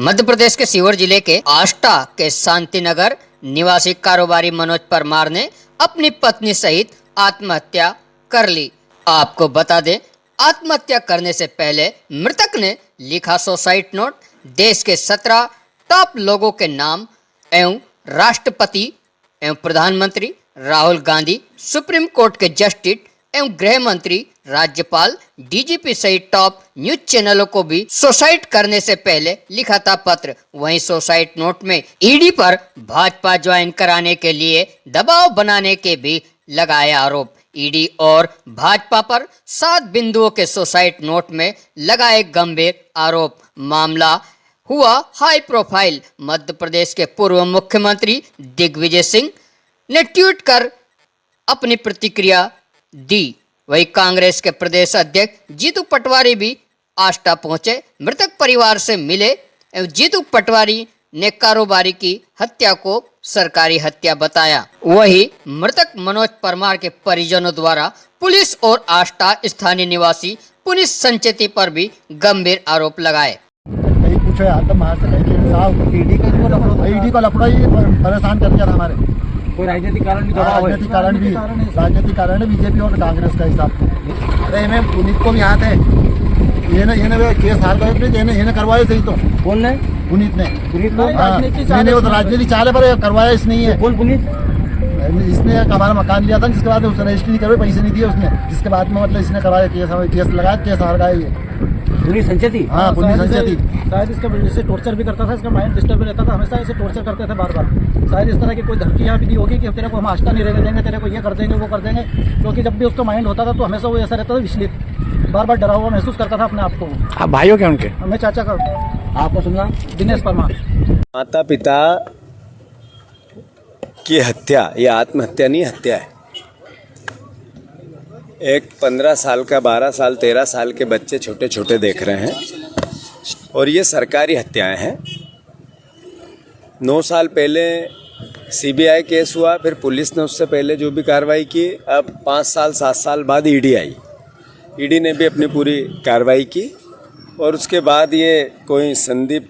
मध्य प्रदेश के सीहोर जिले के आष्टा के शांतिनगर निवासी कारोबारी मनोज परमार ने अपनी पत्नी सहित आत्महत्या कर ली। आपको बता दें, आत्महत्या करने से पहले मृतक ने लिखा सुसाइड नोट देश के 17 टॉप लोगों के नाम एवं राष्ट्रपति एवं प्रधानमंत्री राहुल गांधी, सुप्रीम कोर्ट के जस्टिस एवं गृह मंत्री, राज्यपाल, डीजीपी सहित टॉप न्यूज चैनलों को भी सुसाइड करने से पहले लिखा था पत्र। वहीं सुसाइड नोट में ईडी पर भाजपा ज्वाइन कराने के लिए दबाव बनाने के भी लगाए आरोप। ईडी और भाजपा पर 7 बिंदुओं के सुसाइड नोट में लगाए गंभीर आरोप। मामला हुआ हाई प्रोफाइल। मध्य प्रदेश के पूर्व मुख्यमंत्री दिग्विजय सिंह ने ट्वीट कर अपनी प्रतिक्रिया दी। वही कांग्रेस के प्रदेश अध्यक्ष जीतू पटवारी भी आष्टा पहुंचे, मृतक परिवार से मिले एवं जीतू पटवारी ने कारोबारी की हत्या को सरकारी हत्या बताया। वही मृतक मनोज परमार के परिजनों द्वारा पुलिस और आष्टा स्थानीय निवासी पुलिस संचेती पर भी गंभीर आरोप लगाए। ईडी को लफड़ा ही परेशान कर दिया था हमारे। कोई राजनीतिक कारण भी दबाव है? राजनीतिक कारण है बीजेपी और कांग्रेस का हिसाब। अरे मैं पुनीत को भी यहाँ थे, ये केस हार गए, ये करवाए सही तो। कौन ने? पुनीत ने। पुनीत को वो तो राजनीति चाले पर करवाया इसने ही है। कौन पुनीत? इसने हमारा मकान लिया था, जिसके बाद उसने रजिस्ट्री नहीं करवाई, पैसे नहीं दिए उसने, जिसके बाद में मतलब इसने करवाया, केस लगाया, केस हार गया ये। पुलिस संचेती? हाँ, पुलिस संचेती। शायद इससे टॉर्चर भी करता था, इसका माइंड डिस्टर्ब भी रहता था, हमेशा इसे टॉर्चर करते थे बार बार। शायद इस तरह की कोई धमकियाँ भी दी होगी कि तेरे को हम आष्टा नहीं रहने देंगे, तेरे को ये कर देंगे, वो कर देंगे। क्योंकि जब भी उसका माइंड होता था तो हमेशा वो ऐसा रहता था विचलित, बार बार डरा हुआ महसूस करता था अपने आप को। आप भाइयों क्या उनके? हमें चाचा का। आपको सुनना? दिनेश परमार। माता पिता की हत्या, ये आत्महत्या नहीं, हत्या है। एक 15 साल का, 12 साल, 13 साल के बच्चे छोटे छोटे देख रहे हैं और ये सरकारी हत्याएं हैं। 9 साल पहले सीबीआई केस हुआ, फिर पुलिस ने उससे पहले जो भी कार्रवाई की। अब 5 साल 7 साल बाद ईडी आई, ईडी ने भी अपनी पूरी कार्रवाई की और उसके बाद ये कोई संदीप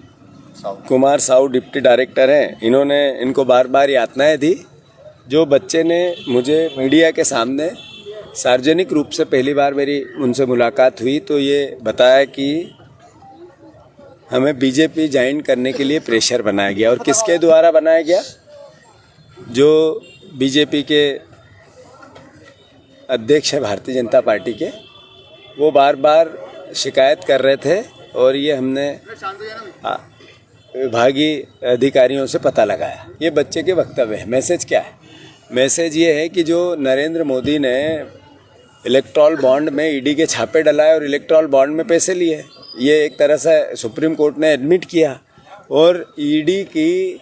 कुमार साहू डिप्टी डायरेक्टर हैं, इनको बार बार यातनाएं दी। जो बच्चे ने मुझे मीडिया के सामने सार्वजनिक रूप से पहली बार मेरी उनसे मुलाकात हुई तो ये बताया कि हमें बीजेपी ज्वाइन करने के लिए प्रेशर बनाया गया। और किसके द्वारा बनाया गया? जो बीजेपी के अध्यक्ष है भारतीय जनता पार्टी के, वो बार बार शिकायत कर रहे थे और ये हमने विभागीय अधिकारियों से पता लगाया। ये बच्चे के वक्तव्य है। मैसेज क्या है? मैसेज ये है कि जो नरेंद्र मोदी ने इलेक्ट्रॉल बॉन्ड में ईडी के छापे डलाए और इलेक्ट्रॉल बॉन्ड में पैसे लिए, ये एक तरह से सुप्रीम कोर्ट ने एडमिट किया और ईडी की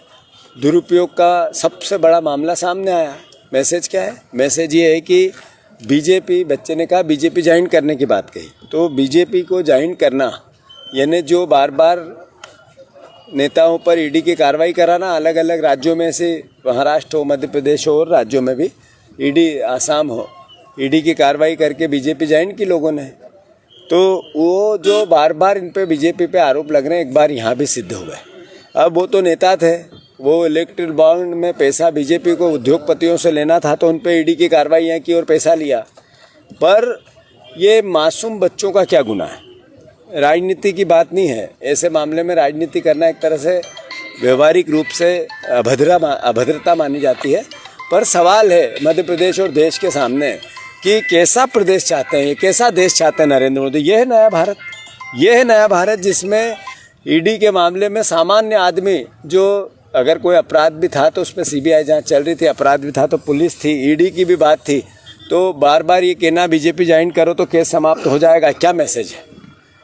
दुरुपयोग का सबसे बड़ा मामला सामने आया। मैसेज क्या है? मैसेज ये है कि बीजेपी, बच्चे ने कहा बीजेपी ज्वाइन करने की बात कही, तो बीजेपी को ज्वाइन करना यानी जो बार बार नेताओं पर ईडी की कार्रवाई कराना, अलग अलग राज्यों में से, महाराष्ट्र हो, मध्य प्रदेश हो और राज्यों में भी ईडी, आसाम हो, ईडी की कार्रवाई करके बीजेपी ज्वाइन की लोगों ने। तो वो जो बार बार इन पे बीजेपी पे आरोप लग रहे हैं, एक बार यहाँ भी सिद्ध हुए। अब वो तो नेता थे, वो इलेक्ट्रल बॉन्ड में पैसा बीजेपी को उद्योगपतियों से लेना था तो उन पे ईडी की कार्रवाई की और पैसा लिया। पर ये मासूम बच्चों का क्या गुनाह है? राजनीति की बात नहीं है। ऐसे मामले में राजनीति करना एक तरह से व्यवहारिक रूप से अभद्रता मानी जाती है। पर सवाल है मध्य प्रदेश और देश के सामने कि कैसा प्रदेश चाहते हैं, ये कैसा देश चाहते हैं नरेंद्र मोदी। ये है नया भारत, ये है नया भारत जिसमें ईडी के मामले में सामान्य आदमी, जो अगर कोई अपराध भी था तो उस पर सीबीआई जांच चल रही थी, अपराध भी था तो पुलिस थी, ईडी की भी बात थी, तो बार बार ये कहना बीजेपी ज्वाइन करो तो केस समाप्त हो जाएगा, क्या मैसेज है?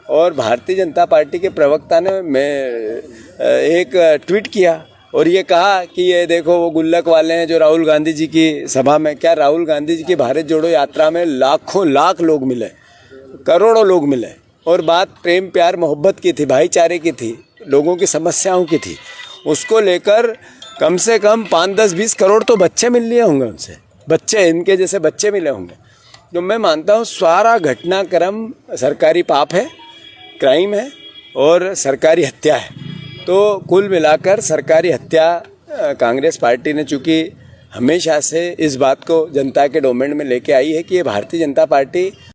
और भारतीय जनता पार्टी के प्रवक्ता ने एक ट्वीट किया और ये कहा कि ये देखो वो गुल्लक वाले हैं जो राहुल गांधी जी की सभा में, क्या राहुल गांधी जी की भारत जोड़ो यात्रा में लाखों लाख लोग मिले, करोड़ों लोग मिले और बात प्रेम प्यार मोहब्बत की थी, भाईचारे की थी, लोगों की समस्याओं की थी। उसको लेकर कम से कम 5-10-20 करोड़ तो बच्चे मिल लिए होंगे उनसे, बच्चे, इनके जैसे बच्चे मिले होंगे। जो मैं मानता हूँ सारा घटनाक्रम सरकारी पाप है, क्राइम है और सरकारी हत्या है। तो कुल मिलाकर सरकारी हत्या कांग्रेस पार्टी ने चूंकि हमेशा से इस बात को जनता के डोमेन में लेके आई है कि ये भारतीय जनता पार्टी